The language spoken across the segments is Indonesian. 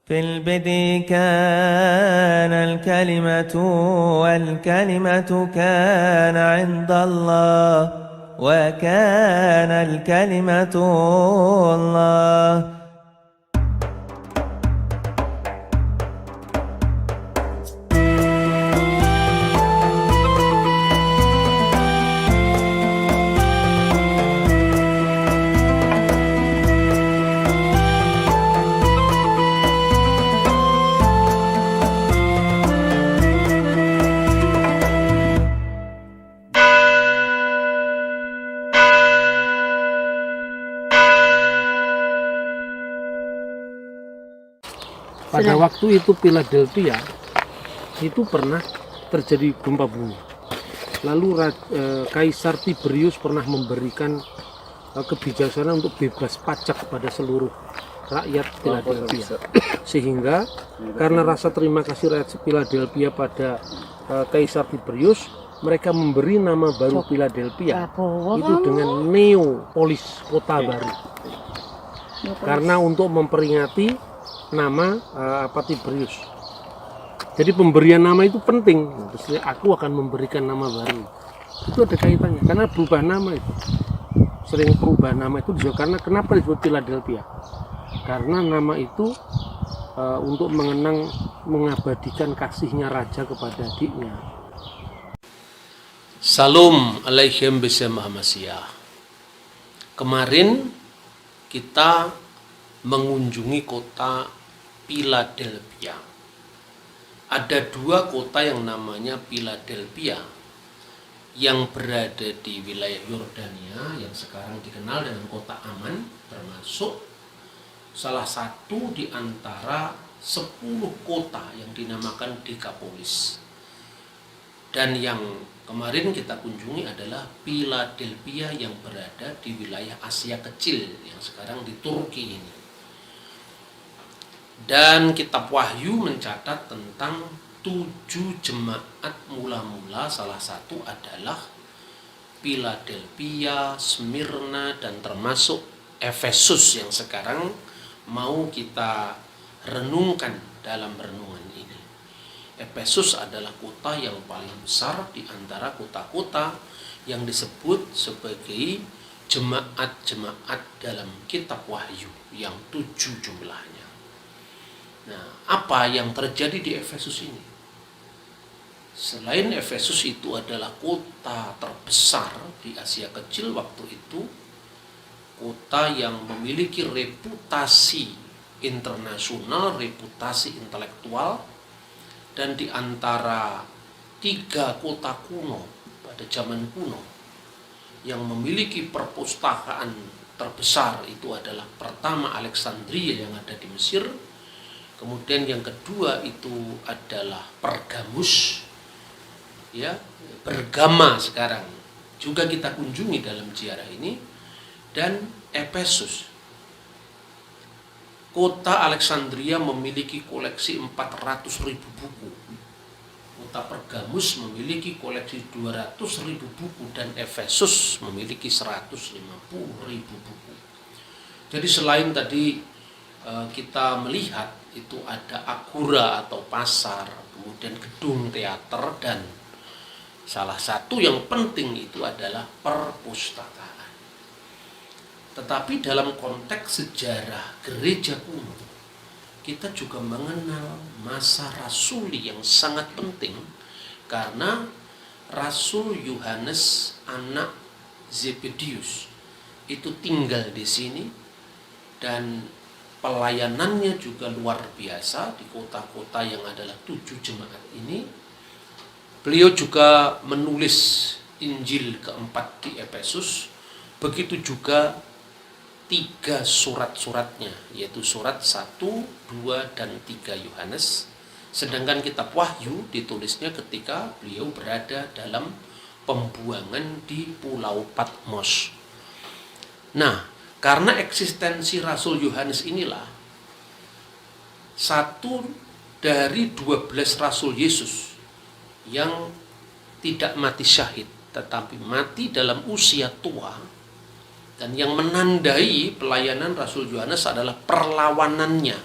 في البدء كان الكلمة والكلمة كان عند الله وكان الكلمة الله. Pada waktu itu Philadelphia itu pernah terjadi gempa bumi. Lalu Kaisar Tiberius pernah memberikan kebijaksanaan untuk bebas pajak pada seluruh rakyat Philadelphia. Sehingga karena rasa terima kasih rakyat Philadelphia pada Kaisar Tiberius, mereka memberi nama baru Philadelphia itu dengan Neopolis, kota baru. Karena untuk memperingati nama Tiberius. Jadi pemberian nama itu penting. Terus aku akan memberikan nama baru. Itu ada kaitannya karena berubah nama itu. Sering berubah nama itu karena kenapa disebut Philadelphia? Karena nama itu untuk mengabadikan kasihnya raja kepada adiknya. Salam alaikum bismillahirrahmanirrahim. Kemarin kita mengunjungi kota Philadelphia. Ada dua kota yang namanya Philadelphia yang berada di wilayah Yordania yang sekarang dikenal dengan kota aman, termasuk salah satu di antara 10 kota yang dinamakan Decapolis. Dan yang kemarin kita kunjungi adalah Philadelphia yang berada di wilayah Asia Kecil yang sekarang di Turki ini. Dan kitab Wahyu mencatat tentang 7 jemaat mula-mula, salah satu adalah Philadelphia, Smyrna, dan termasuk Efesus yang sekarang mau kita renungkan dalam renungan ini. Efesus adalah kota yang paling besar di antara kota-kota yang disebut sebagai jemaat-jemaat dalam kitab Wahyu yang 7 jumlahnya. Nah, apa yang terjadi di Efesus ini? Selain Efesus itu adalah kota terbesar di Asia Kecil waktu itu, kota yang memiliki reputasi internasional, reputasi intelektual, dan di antara 3 kota kuno pada zaman kuno yang memiliki perpustakaan terbesar itu adalah pertama Alexandria yang ada di Mesir. Kemudian yang kedua itu adalah Pergamus, ya, Bergama sekarang juga kita kunjungi dalam ziarah ini, dan Efesus. Kota Alexandria memiliki koleksi 400.000 buku. Kota Pergamus memiliki koleksi 200.000 buku dan Efesus memiliki 150.000 buku. Jadi selain tadi kita melihat itu ada agora atau pasar, kemudian gedung teater, dan salah satu yang penting itu adalah perpustakaan. Tetapi dalam konteks sejarah gereja kuno, kita juga mengenal masa rasuli yang sangat penting, karena Rasul Yohanes anak Zebedius itu tinggal di sini, dan pelayanannya juga luar biasa di kota-kota yang adalah 7 jemaat ini. Beliau juga menulis Injil keempat di Efesus, begitu juga 3 surat-suratnya, yaitu surat 1, 2, dan 3 Yohanes. Sedangkan kitab Wahyu ditulisnya ketika beliau berada dalam pembuangan di Pulau Patmos. Nah, karena eksistensi Rasul Yohanes inilah satu dari 12 Rasul Yesus yang tidak mati syahid, tetapi mati dalam usia tua. Dan yang menandai pelayanan Rasul Yohanes adalah perlawanannya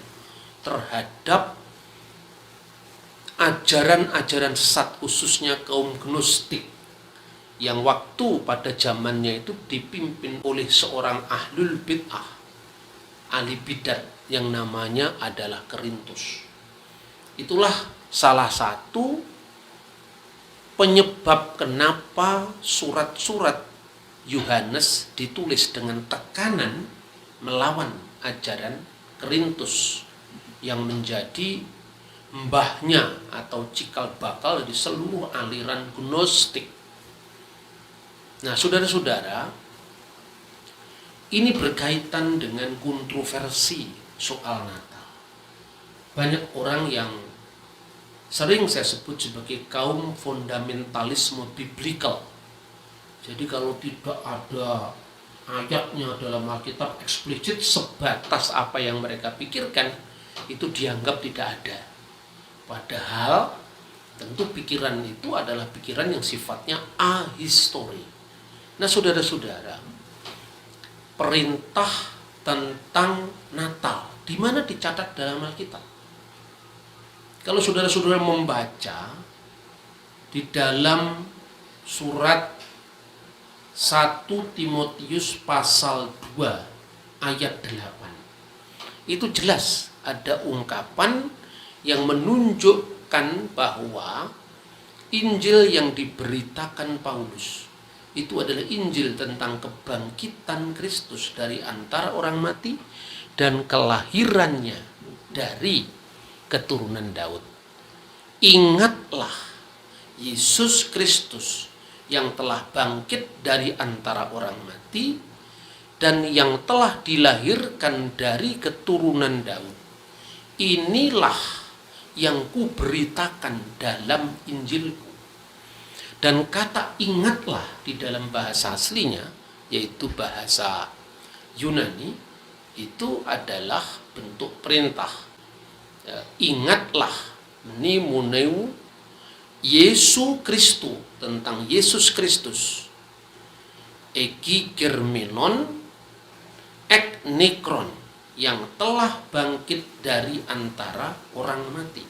terhadap ajaran-ajaran sesat, khususnya kaum Gnostik, yang waktu pada zamannya itu dipimpin oleh seorang ahlul bid'ah, ahli bidat, yang namanya adalah Kerintus. Itulah salah satu penyebab kenapa surat-surat Yohanes ditulis dengan tekanan melawan ajaran Kerintus yang menjadi mbahnya atau cikal bakal di seluruh aliran Gnostik. Nah, saudara-saudara, ini berkaitan dengan kontroversi soal Natal. Banyak orang yang sering saya sebut sebagai kaum fundamentalisme biblikal. Jadi kalau tidak ada ayatnya dalam Alkitab eksplisit sebatas apa yang mereka pikirkan, itu dianggap tidak ada. Padahal tentu pikiran itu adalah pikiran yang sifatnya ahistori. Nah, saudara-saudara, perintah tentang Natal di mana dicatat dalam Alkitab? Kalau saudara-saudara membaca di dalam surat 1 Timotius pasal 2 ayat 8, itu jelas ada ungkapan yang menunjukkan bahwa Injil yang diberitakan Paulus itu adalah Injil tentang kebangkitan Kristus dari antara orang mati dan kelahirannya dari keturunan Daud. Ingatlah Yesus Kristus yang telah bangkit dari antara orang mati dan yang telah dilahirkan dari keturunan Daud. Inilah yang kuberitakan dalam Injilku. Dan kata ingatlah di dalam bahasa aslinya, yaitu bahasa Yunani, itu adalah bentuk perintah. Ingatlah, mnemoneu, Yesu Kristu, tentang Yesus Kristus. Ekigermenon, ek nekron, yang telah bangkit dari antara orang mati.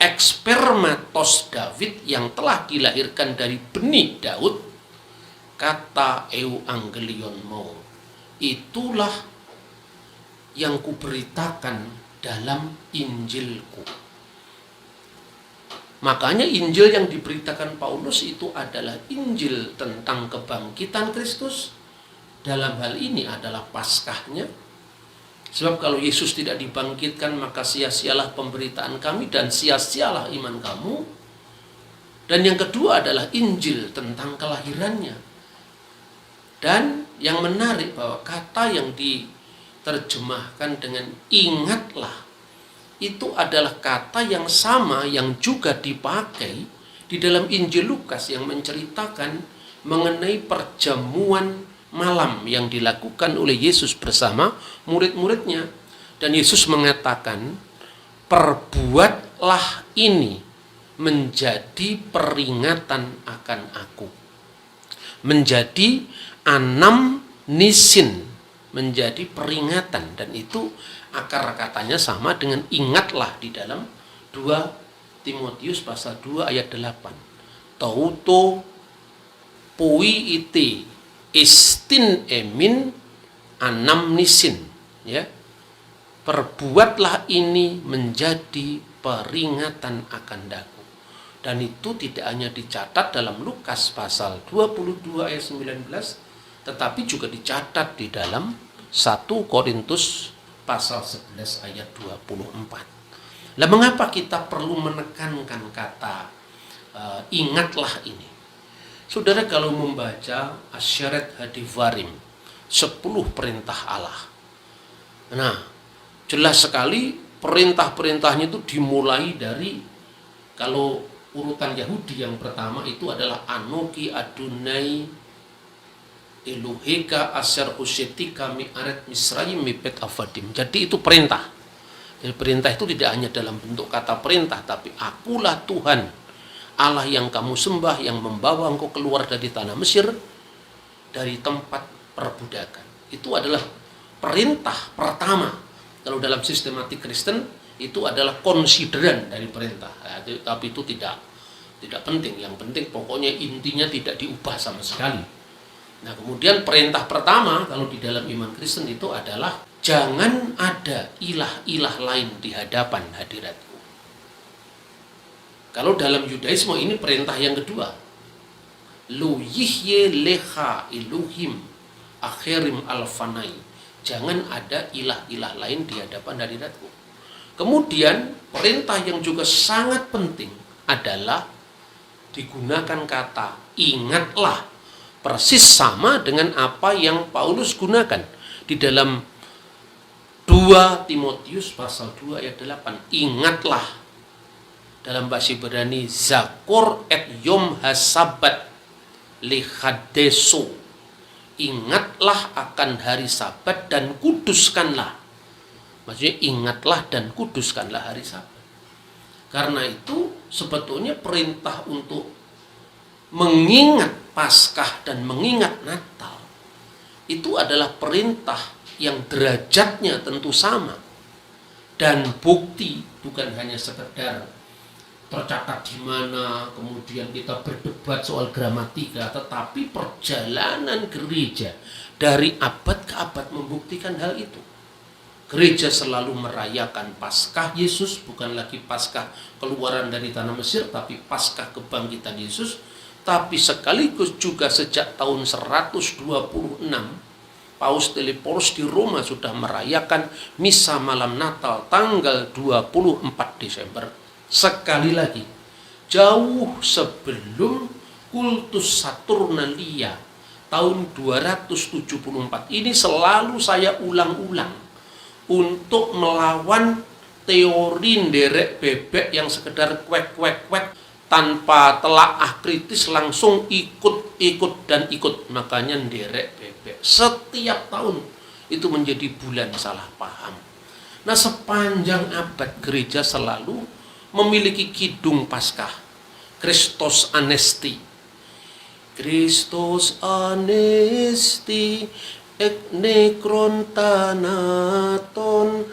Ekspermatos David, yang telah dilahirkan dari benih Daud, kata euangelion mau, itulah yang kuberitakan dalam Injilku. Makanya Injil yang diberitakan Paulus itu adalah Injil tentang kebangkitan Kristus. Dalam hal ini adalah Paskahnya. Sebab kalau Yesus tidak dibangkitkan, maka sia-sialah pemberitaan kami dan sia-sialah iman kamu. Dan yang kedua adalah Injil tentang kelahirannya. Dan yang menarik bahwa kata yang diterjemahkan dengan ingatlah, itu adalah kata yang sama yang juga dipakai di dalam Injil Lukas yang menceritakan mengenai perjamuan malam yang dilakukan oleh Yesus bersama murid-muridnya. Dan Yesus mengatakan, perbuatlah ini menjadi peringatan akan aku. Menjadi anamnisin, menjadi peringatan. Dan itu akar katanya sama dengan ingatlah di dalam 2 Timotius pasal 2 ayat 8. Tauto poi ite istin emin anamnisin, ya. Perbuatlah ini menjadi peringatan akan daku. Dan itu tidak hanya dicatat dalam Lukas pasal 22 ayat 19, tetapi juga dicatat di dalam 1 Korintus pasal 11 ayat 24. Lah mengapa kita perlu menekankan kata ingatlah ini? Saudara, kalau membaca Asyaret Hadivarim, 10 perintah Allah. Nah, jelas sekali perintah-perintahnya itu dimulai dari, kalau urutan Yahudi yang pertama itu adalah Anoki Adonai Eloheka Asher Usyetika mi'aret Misrayim mipet avadim. Jadi itu perintah. Jadi perintah itu tidak hanya dalam bentuk kata perintah, tapi akulah Tuhan Allah yang kamu sembah, yang membawa engkau keluar dari tanah Mesir, dari tempat perbudakan. Itu adalah perintah pertama Kalau dalam sistematik Kristen itu adalah konsideran dari perintah. Tapi itu tidak penting. Yang penting pokoknya intinya tidak diubah sama sekali. Nah, kemudian perintah pertama kalau di dalam iman Kristen itu adalah jangan ada ilah-ilah lain di hadapan hadiratku. Kalau dalam Yudaisme ini perintah yang kedua. Lu yihye leha iluhim akhirim alfanai. Jangan ada ilah-ilah lain di hadapan hadiratku. Kemudian perintah yang juga sangat penting adalah digunakan kata ingatlah, persis sama dengan apa yang Paulus gunakan di dalam 2 Timotius pasal 2 ayat 8. Ingatlah, dalam bahasa Ibrani zakor et yom hasabat lihadeso. Ingatlah akan hari Sabat dan kuduskanlah. Maksudnya ingatlah dan kuduskanlah hari Sabat. Karena itu sebetulnya perintah untuk mengingat Paskah dan mengingat Natal itu adalah perintah yang derajatnya tentu sama. Dan bukti bukan hanya sekedar tercatat di mana, kemudian kita berdebat soal gramatika, tetapi perjalanan gereja dari abad ke abad membuktikan hal itu. Gereja selalu merayakan Paskah Yesus, bukan lagi Paskah keluaran dari tanah Mesir, tapi Paskah kebangkitan Yesus. Tapi sekaligus juga sejak tahun 126, Paus Teleporos di Roma sudah merayakan Misa Malam Natal tanggal 24 Desember. Sekali lagi, jauh sebelum kultus Saturnalia tahun 274. Ini selalu saya ulang-ulang untuk melawan teori nderek bebek yang sekedar kwek-kwek-kwek tanpa telaah kritis langsung ikut dan ikut. Makanya nderek bebek setiap tahun itu menjadi bulan salah paham. Nah, sepanjang abad gereja selalu memiliki kidung Paskah, Christos Anesti. Christos Anesti ek nekron tanaton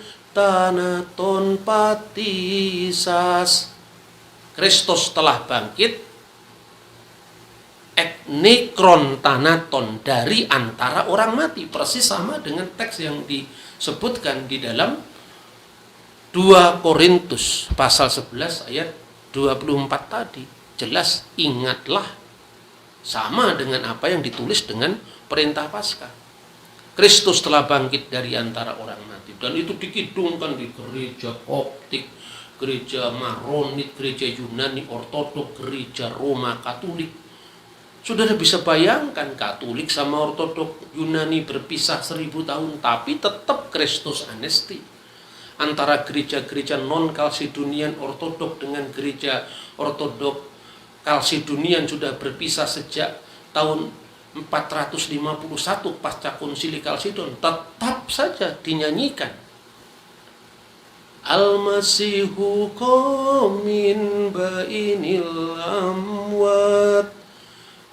patisas. Kristus telah bangkit, ek nekron tanaton, dari antara orang mati. Persis sama dengan teks yang disebutkan di dalam 2 Korintus pasal 11 ayat 24 tadi. Jelas, ingatlah, sama dengan apa yang ditulis dengan perintah Paskah. Kristus telah bangkit dari antara orang mati. Dan itu dikidungkan di gereja Koptik, gereja Maronit, gereja Yunani Ortodok, gereja Roma Katolik. Saudara bisa bayangkan, Katolik sama Ortodok Yunani berpisah 1000 tahun, tapi tetap Kristus Anesti. Antara gereja-gereja non-Kalsedonian Ortodok dengan gereja Ortodok Kalsedonian sudah berpisah sejak tahun 451 pasca konsili Kalsedon, tetap saja dinyanyikan. Al-Masihu qamin bainil amwat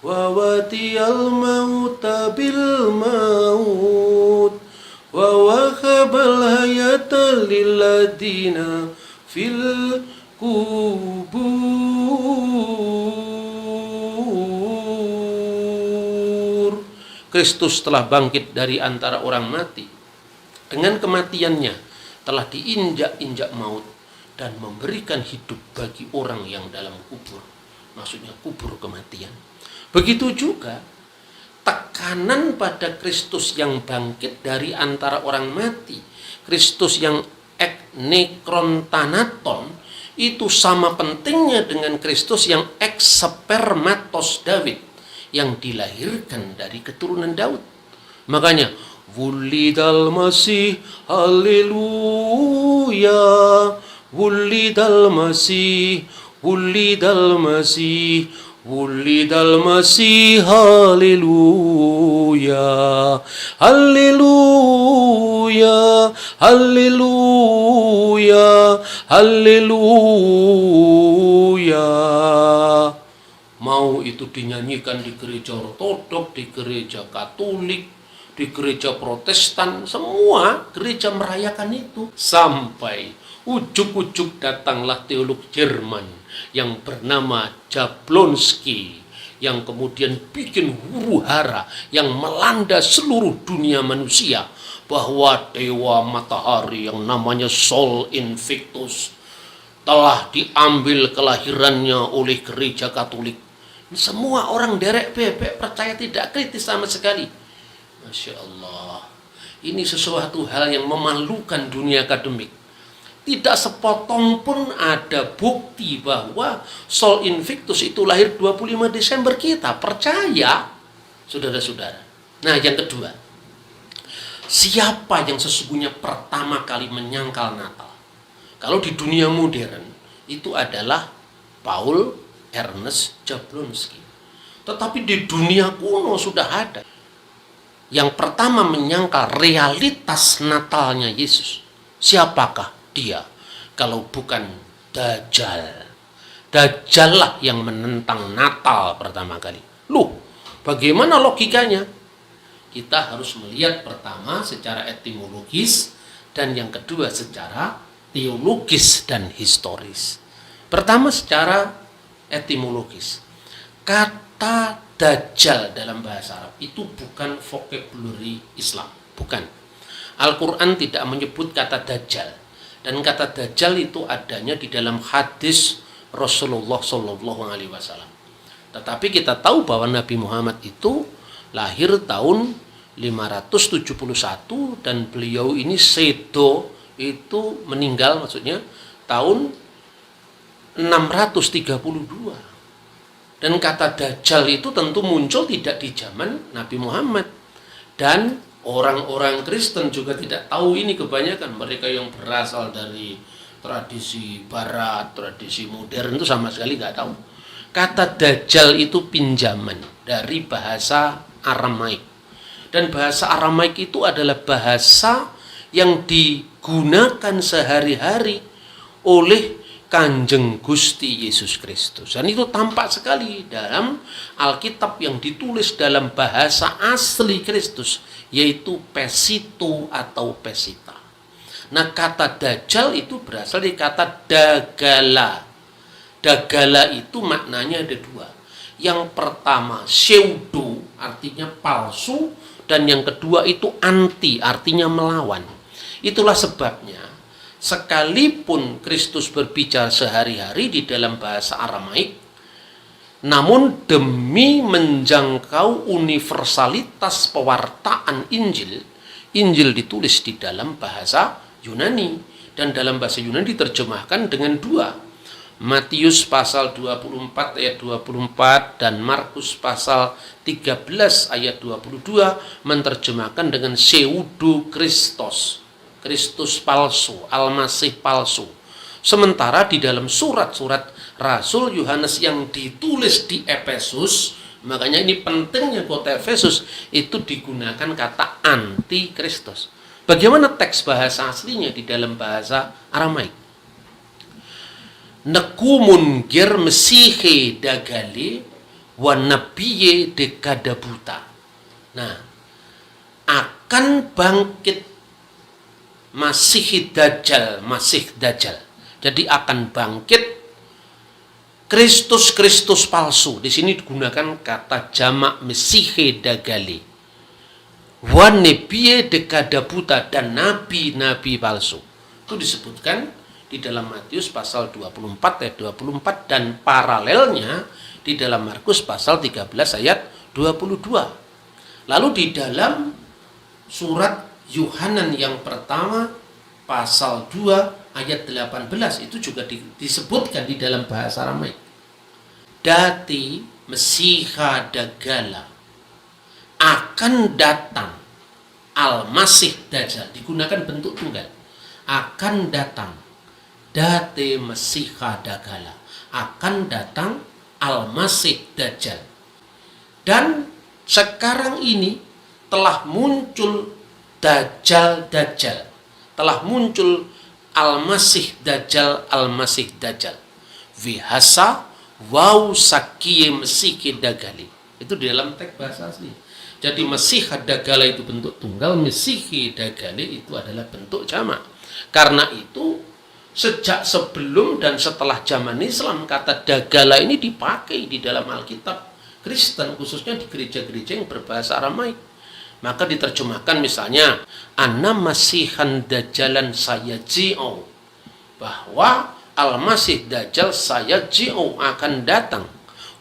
wa watiyal mauta bil maut wa wakhabal hayata lil ladina fil kubur. Kristus telah bangkit dari antara orang mati. Dengan kematiannya telah diinjak-injak maut dan memberikan hidup bagi orang yang dalam kubur. Maksudnya kubur kematian. Begitu juga tekanan pada Kristus yang bangkit dari antara orang mati, Kristus yang ek nekron tanaton, itu sama pentingnya dengan Kristus yang ek spermatos David, yang dilahirkan dari keturunan Daud. Makanya wulidal masih, haleluya, wulidal masih, wulidal masih, wulidal masih, haleluya, haleluya, haleluya, haleluya. Mau itu dinyanyikan di gereja Ortodok, di gereja Katolik, di gereja Protestan, semua gereja merayakan itu. Sampai ujuk-ujuk datanglah teolog Jerman yang bernama Jablonski, yang kemudian bikin huru-hara yang melanda seluruh dunia manusia, bahwa dewa matahari yang namanya Sol Invictus telah diambil kelahirannya oleh gereja Katolik. Semua orang derek bebek percaya, tidak kritis sama sekali. Masya Allah, ini sesuatu hal yang memalukan dunia akademik. Tidak sepotong pun ada bukti bahwa Sol Invictus itu lahir 25 Desember kita percaya, saudara-saudara. Nah, yang kedua, siapa yang sesungguhnya pertama kali menyangkal Natal? Kalau di dunia modern itu adalah Paul Ernest Jablonski. Tetapi di dunia kuno sudah ada. Yang pertama menyangkal realitas Natalnya Yesus. Siapakah dia kalau bukan Dajjal? Dajjal lah yang menentang Natal pertama kali. Loh, bagaimana logikanya? Kita harus melihat pertama secara etimologis, dan yang kedua secara teologis dan historis. Pertama secara etimologis. Kata Dajjal dalam bahasa Arab itu bukan vocabulary Islam, bukan. Al-Quran tidak menyebut kata Dajjal, dan kata Dajjal itu adanya di dalam hadis Rasulullah SAW. Tetapi kita tahu bahwa Nabi Muhammad itu lahir tahun 571 dan beliau ini sedo itu meninggal maksudnya tahun 632. Dan kata Dajjal itu tentu muncul tidak di zaman Nabi Muhammad. Dan orang-orang Kristen juga tidak tahu ini kebanyakan. Mereka yang berasal dari tradisi barat, tradisi modern itu sama sekali nggak tahu. Kata Dajjal itu pinjaman dari bahasa Aramaik. Dan bahasa Aramaik itu adalah bahasa yang digunakan sehari-hari oleh Kanjeng Gusti Yesus Kristus. Dan itu tampak sekali dalam Alkitab yang ditulis dalam bahasa asli Kristus, yaitu Pesito atau Pesita. Nah, kata Dajjal itu berasal dari kata Dagala. Dagala itu maknanya ada dua. Yang pertama pseudo, artinya palsu, dan yang kedua itu anti, artinya melawan. Itulah sebabnya sekalipun Kristus berbicara sehari-hari di dalam bahasa Aramaik, namun demi menjangkau universalitas pewartaan Injil, Injil ditulis di dalam bahasa Yunani, dan dalam bahasa Yunani diterjemahkan dengan dua. Matius pasal 24 ayat 24 dan Markus pasal 13 ayat 22 menerjemahkan dengan pseudo Kristos, Kristus palsu, Al-Masih palsu. Sementara di dalam surat-surat Rasul Yohanes yang ditulis di Efesus, makanya ini pentingnya kota Efesus, itu digunakan kata anti Kristus. Bagaimana teks bahasa aslinya di dalam bahasa Aramaik? Nekumun ger mesihe dagale wa nabiye dekadabuta. Nah, akan bangkit Masih Dajjal, Masih Dajjal. Jadi akan bangkit Kristus palsu. Di sini digunakan kata jamak mesihe dagale. Wa nabiye dekadabuta, dan nabi-nabi palsu. Itu disebutkan di dalam Matius pasal 24 ayat 24 dan paralelnya di dalam Markus pasal 13 ayat 22. Lalu di dalam surat Yohanan yang pertama pasal 2 ayat 18 itu juga disebutkan di dalam bahasa Aramaik. Dati Mesiha Dagala, akan datang Al-Masih Dajjal, digunakan bentuk tunggal. Akan datang Date Mesiha Dagala, akan datang Al-Masih Dajjal. Dan sekarang ini telah muncul Dajjal, telah muncul Al-Masih Dajjal. Vihasa wau sakiye mesike dagali. Itu di dalam teks bahasa asli. Jadi Masih Dagala itu bentuk tunggal, Mesihi Dagale itu adalah bentuk jamak. Karena itu sejak sebelum dan setelah zaman Islam, kata Dagala ini dipakai di dalam Alkitab Kristen, khususnya di gereja-gereja yang berbahasa Aramaik. Maka diterjemahkan misalnya, Ana Masihan Dajalan Sayaji'u, bahwa Al-Masih Dajjal Sayaji'u akan datang.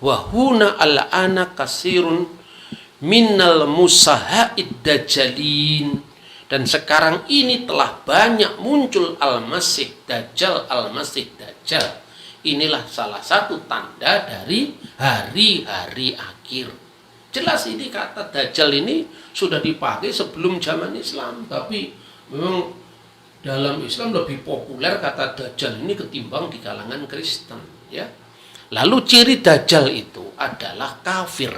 Wahuna al-ana kasirun minal musaha'id dajjalin, dan sekarang ini telah banyak muncul Al-Masih Dajjal, Al-Masih Dajjal. Inilah salah satu tanda dari hari-hari akhir. Jelas ini kata Dajjal ini sudah dipakai sebelum zaman Islam, tapi memang dalam Islam lebih populer kata Dajjal ini ketimbang di kalangan Kristen, ya. Lalu ciri Dajjal itu adalah kafir.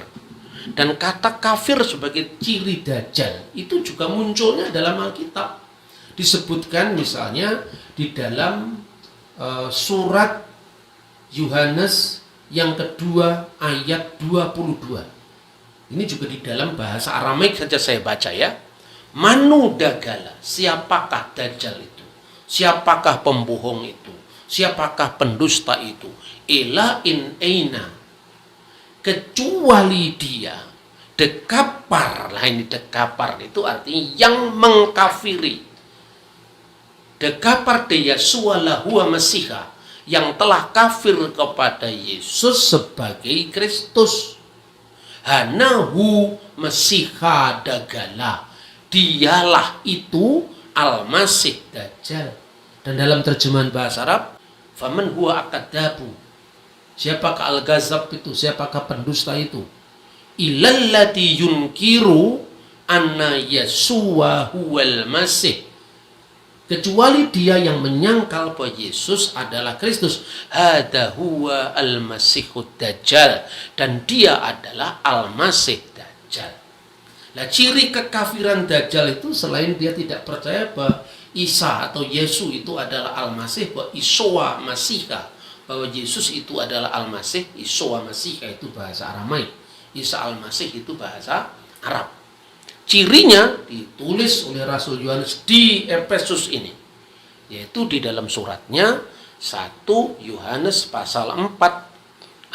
Dan kata kafir sebagai ciri Dajjal itu juga munculnya dalam Alkitab. Disebutkan misalnya di dalam surat Yohanes yang kedua ayat 22. Ini juga di dalam bahasa Aramaik saja saya baca, ya. Manu Dagala, siapakah Dajjal itu? Siapakah pembohong itu? Siapakah pendusta itu? Ila in aina, kecuali dia dekapar. Nah, ini dekapar itu artinya yang mengkafiri. Dekapar de Yasua lahua Masiha, yang telah kafir kepada Yesus sebagai Kristus. Hanahu Masiha Dagala, dialah itu Al-Masih Dajjal. Dan dalam terjemahan bahasa Arab, faman huwa akadabu, siapakah Al-Ghazab itu, siapakah pendusta itu? Ilallati yunkiru anna Yasua huwal Masih, kecuali dia yang menyangkal bahwa Yesus adalah Kristus. Hada huwa al-Masihud Dajjal, dan dia adalah Al-Masih Dajjal. Nah, ciri kekafiran Dajjal itu selain dia tidak percaya bahwa Isa atau Yesus itu adalah Al-Masih, bahwa Isowa Masiha, bahwa Yesus itu adalah Al-Masih, Isowa Masiha itu bahasa Aramaik, Isa Al-Masih itu bahasa Arab. Cirinya ditulis oleh Rasul Yohanes di Efesus ini, yaitu di dalam suratnya 1 Yohanes pasal 4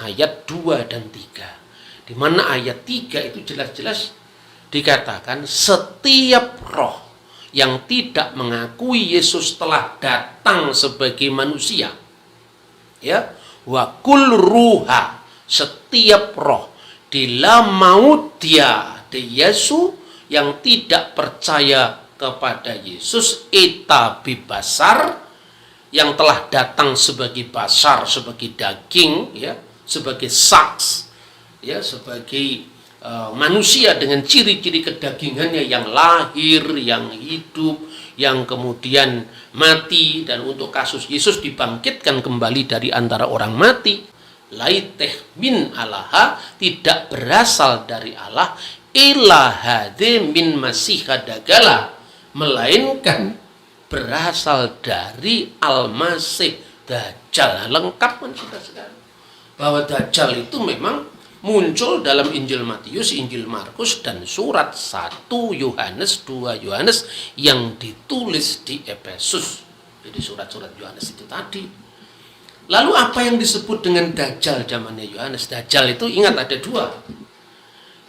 ayat 2 dan 3, di mana ayat 3 itu jelas-jelas dikatakan setiap roh yang tidak mengakui Yesus telah datang sebagai manusia, ya, wa kul ruha, setiap roh dila maut dia de Yesus, yang tidak percaya kepada Yesus, eta bibasar, yang telah datang sebagai basar, sebagai daging, ya, sebagai saks, ya, sebagai manusia dengan ciri-ciri kedagingannya yang lahir, yang hidup, yang kemudian mati, dan untuk kasus Yesus dibangkitkan kembali dari antara orang mati. Laiteh min alaha, tidak berasal dari Allah, ilahade min Masiha Dagala, melainkan berasal dari Al-Masih Dajjal. Lengkap kan kita sekarang bahwa Dajjal itu memang muncul dalam Injil Matius, Injil Markus, dan surat 1 Yohanes, 2 Yohanes yang ditulis di Efesus. Jadi surat-surat Yohanes itu tadi. Lalu apa yang disebut dengan Dajjal zamannya Yohanes? Dajjal itu ingat ada dua.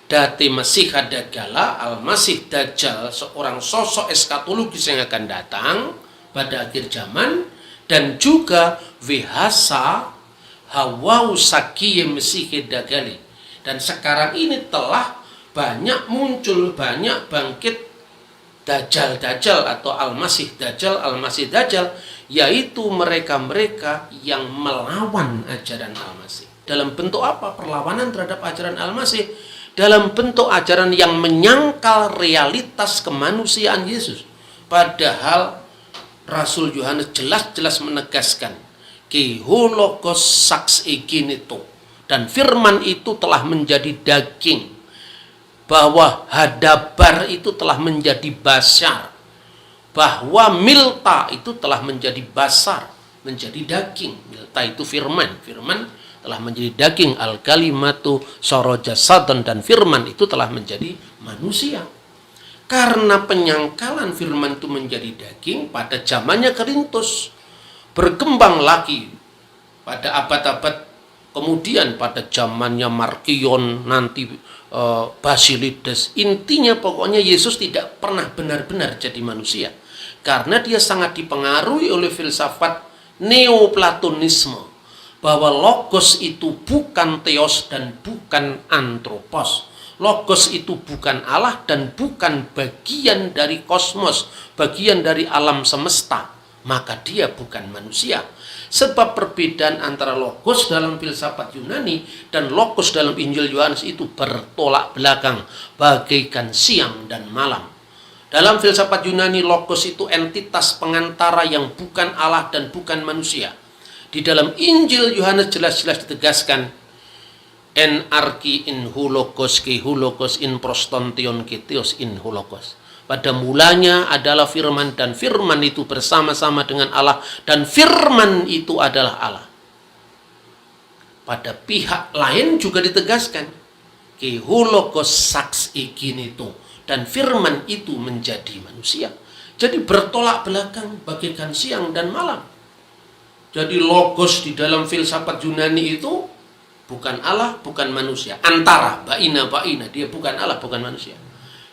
Dati Masih Dagala, Al-Masih Dajjal, seorang sosok eskatologis yang akan datang pada akhir zaman, dan juga Wihasa Hawau Sakiye Masih Dagali. Dan sekarang ini telah banyak muncul, banyak bangkit Dajjal-Dajjal atau Al-Masih Dajjal, Al-Masih Dajjal, yaitu mereka-mereka yang melawan ajaran Al-Masih. Dalam bentuk apa perlawanan terhadap ajaran Al-Masih? Dalam bentuk ajaran yang menyangkal realitas kemanusiaan Yesus. Padahal Rasul Yohanes jelas-jelas menegaskan Kehologos saks eginito, dan firman itu telah menjadi daging, bahwa hadabar itu telah menjadi basar, bahwa milta itu telah menjadi basar, menjadi daging. Milta itu firman, firman telah menjadi daging, al-kalimatu sara jasadon, dan firman itu telah menjadi manusia. Karena penyangkalan firman itu menjadi daging pada zamannya Korintus, berkembang lagi pada abad-abad kemudian, pada zamannya Markion, nanti Basilides. Intinya pokoknya Yesus tidak pernah benar-benar jadi manusia, karena dia sangat dipengaruhi oleh filsafat Neoplatonisme, bahwa logos itu bukan theos dan bukan antropos. Logos itu bukan Allah dan bukan bagian dari kosmos, bagian dari alam semesta. Maka dia bukan manusia. Sebab perbedaan antara logos dalam filsafat Yunani dan logos dalam Injil Yohanes itu bertolak belakang, bagaikan siang dan malam. Dalam filsafat Yunani, logos itu entitas pengantara yang bukan Allah dan bukan manusia. Di dalam Injil Yohanes jelas-jelas ditegaskan, en arki in hulokos ke hulokos in prostontion ke theos in hulokos. Pada mulanya adalah firman, dan firman itu bersama-sama dengan Allah, dan firman itu adalah Allah. Pada pihak lain juga ditegaskan, ke hulokos saks ikinito, dan firman itu menjadi manusia. Jadi bertolak belakang bagaikan siang dan malam. Jadi logos di dalam filsafat Yunani itu bukan Allah, bukan manusia. Antara, baina, dia bukan Allah, bukan manusia.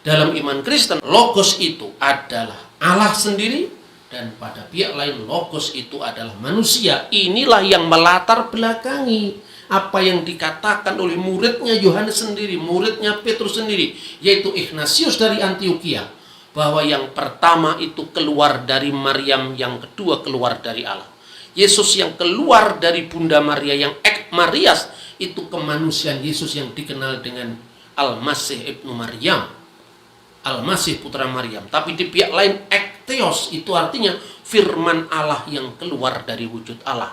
Dalam iman Kristen, logos itu adalah Allah sendiri, dan pada pihak lain logos itu adalah manusia. Inilah yang melatar belakangi apa yang dikatakan oleh muridnya Yohanes sendiri, muridnya Petrus sendiri, yaitu Ignatius dari Antioquia, bahwa yang pertama itu keluar dari Maryam, yang kedua keluar dari Allah. Yesus yang keluar dari Bunda Maria, yang Marias, itu kemanusiaan Yesus yang dikenal dengan Al-Masih Ibnu Maryam, Al-Masih putra Maryam. Tapi di pihak lain ektheos itu artinya firman Allah yang keluar dari wujud Allah.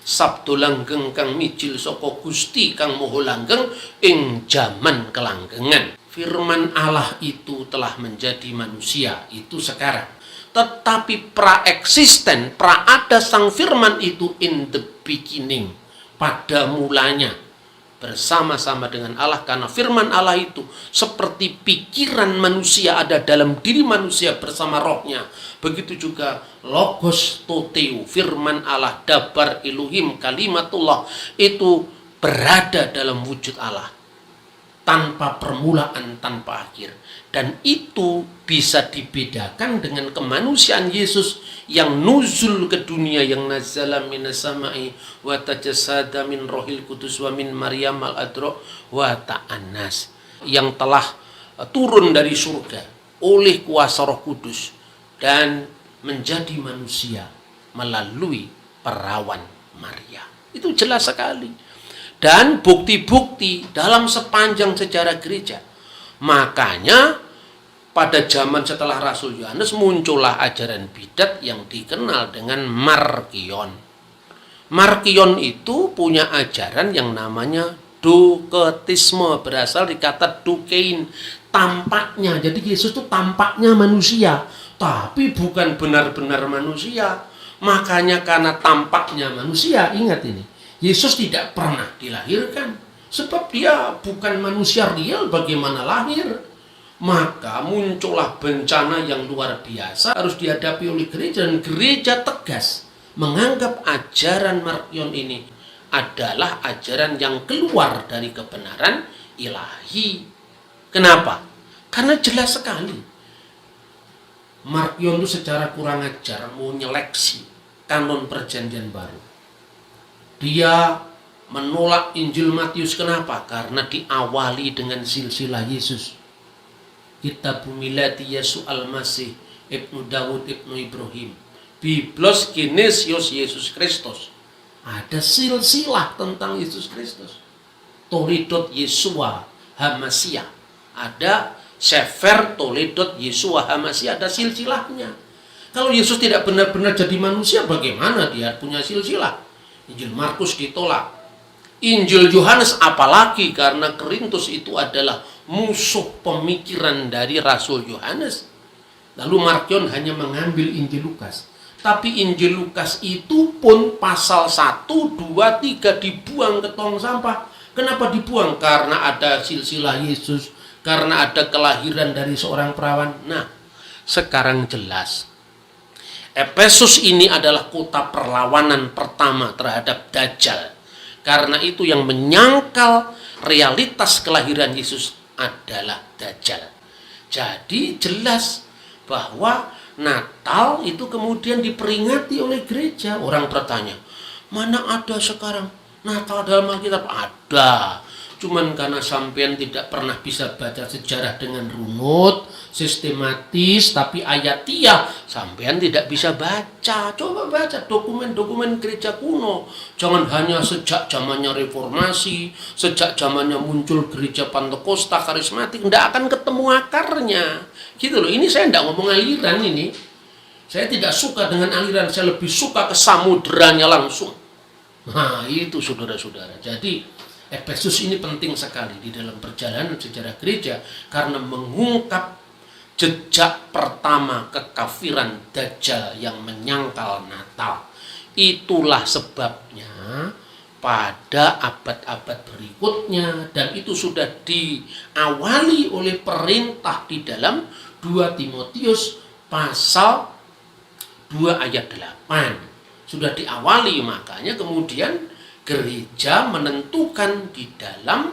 Sabdo langgeng kang mijil saka Gusti kang moho langgeng ing jaman kelanggengan. Firman Allah itu telah menjadi manusia itu sekarang. Tetapi praeksisten, praada sang firman itu in the beginning, pada mulanya, bersama-sama dengan Allah, karena firman Allah itu seperti pikiran manusia ada dalam diri manusia bersama rohnya. Begitu juga logos toteu, firman Allah, dabar Elohim, kalimatullah, itu berada dalam wujud Allah, tanpa permulaan, tanpa akhir. Dan itu bisa dibedakan dengan kemanusiaan Yesus yang nuzul ke dunia, yang nazala minas samai wa tajasada min rohil kudus wa min Maryam al-adra wa ta'annas, yang telah turun dari surga oleh kuasa Roh Kudus dan menjadi manusia melalui perawan Maria. Itu jelas sekali. Dan bukti-bukti dalam sepanjang sejarah gereja. Makanya pada zaman setelah Rasul Yohanes muncullah ajaran bidat yang dikenal dengan Markion. Markion itu punya ajaran yang namanya doketisme, berasal dari kata dokein, tampaknya. Jadi Yesus itu tampaknya manusia, tapi bukan benar-benar manusia. Makanya karena tampaknya manusia, ingat ini, Yesus tidak pernah dilahirkan, sebab dia bukan manusia real, bagaimana lahir. Maka muncullah bencana yang luar biasa harus dihadapi oleh gereja, dan gereja tegas menganggap ajaran Markion ini adalah ajaran yang keluar dari kebenaran ilahi. Kenapa? Karena jelas sekali Markion itu secara kurang ajar mau nyeleksi kanon perjanjian baru. Dia menolak Injil Matius. Kenapa? Karena diawali dengan silsilah Yesus. Kitab Milati Yesu Al-Masih Ibnu Dawud Ibnu Ibrahim, Biblos Genesios Yesus Kristus. Ada silsilah tentang Yesus Kristus. Toledot Yesua Hamasiyah. Ada Sefer Toledot Yesua Hamasiyah, ada silsilahnya. Kalau Yesus tidak benar-benar jadi manusia, bagaimana dia punya silsilah? Injil Markus ditolak. Injil Yohanes apalagi, karena Korintus itu adalah musuh pemikiran dari Rasul Yohanes. Lalu Markion hanya mengambil Injil Lukas. Tapi Injil Lukas itu pun pasal 1, 2, 3 dibuang ke tong sampah. Kenapa dibuang? Karena ada silsilah Yesus, karena ada kelahiran dari seorang perawan. Nah, sekarang jelas. Efesus ini adalah kota perlawanan pertama terhadap Dajjal. Karena itu yang menyangkal realitas kelahiran Yesus adalah Dajjal. Jadi jelas bahwa Natal itu kemudian diperingati oleh gereja. Orang bertanya, mana ada sekarang Natal dalam Alkitab? Ada. Cuman karena sampean tidak pernah bisa baca sejarah dengan runut, sistematis, tapi ayatiah, sampean tidak bisa baca. Coba baca dokumen-dokumen gereja kuno. Jangan hanya sejak zamannya reformasi, sejak zamannya muncul gereja Pantekosta, karismatik, tidak akan ketemu akarnya. Gitu loh, ini saya tidak ngomong aliran ini. Saya tidak suka dengan aliran, saya lebih suka ke samuderanya langsung. Nah, itu saudara-saudara. Jadi Efesus ini penting sekali di dalam perjalanan sejarah gereja karena mengungkap jejak pertama kekafiran Dajjal yang menyangkal Natal. Itulah sebabnya pada abad-abad berikutnya, dan itu sudah diawali oleh perintah di dalam 2 Timotius pasal 2 ayat 8. Sudah diawali, makanya kemudian gereja menentukan di dalam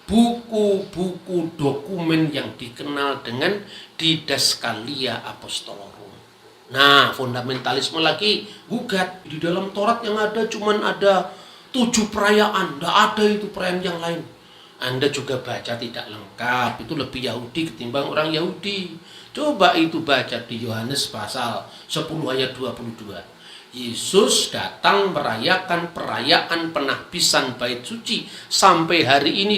buku-buku dokumen yang dikenal dengan Didaskalia Apostolorum. Nah, fundamentalisme lagi gugat, di dalam Taurat yang ada cuman ada 7 perayaan, tidak ada itu perayaan yang lain. Anda juga baca tidak lengkap, itu lebih Yahudi ketimbang orang Yahudi. Coba itu baca di Yohanes pasal 10 ayat 22. Yesus datang merayakan perayaan penahbisan bait suci. Sampai hari ini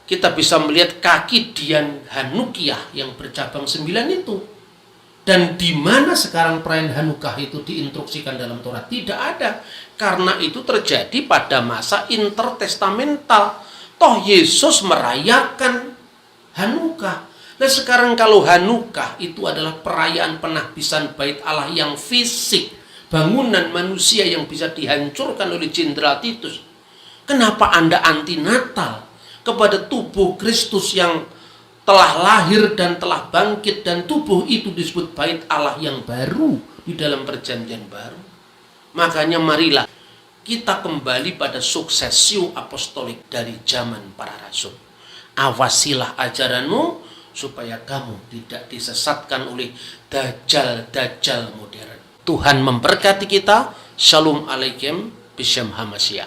kita bisa melihat kaki Dian Hanukiah yang bercabang 9 itu. Dan di mana sekarang perayaan Hanukkah itu diinstruksikan dalam Taurat? Tidak ada. Karena itu terjadi pada masa intertestamental. Toh Yesus merayakan Hanukkah. Nah sekarang kalau Hanukkah itu adalah perayaan penahbisan bait Allah yang fisik, bangunan manusia yang bisa dihancurkan oleh Jenderal Titus. Kenapa Anda anti Natal kepada tubuh Kristus yang telah lahir dan telah bangkit, dan tubuh itu disebut bait Allah yang baru di dalam perjanjian baru? Makanya marilah kita kembali pada suksesio apostolik dari zaman para rasul. Awasilah ajaranmu supaya kamu tidak disesatkan oleh dajjal-dajjal modern. Tuhan memberkati kita. Shalom alaikum. Bishem Hamasyiah.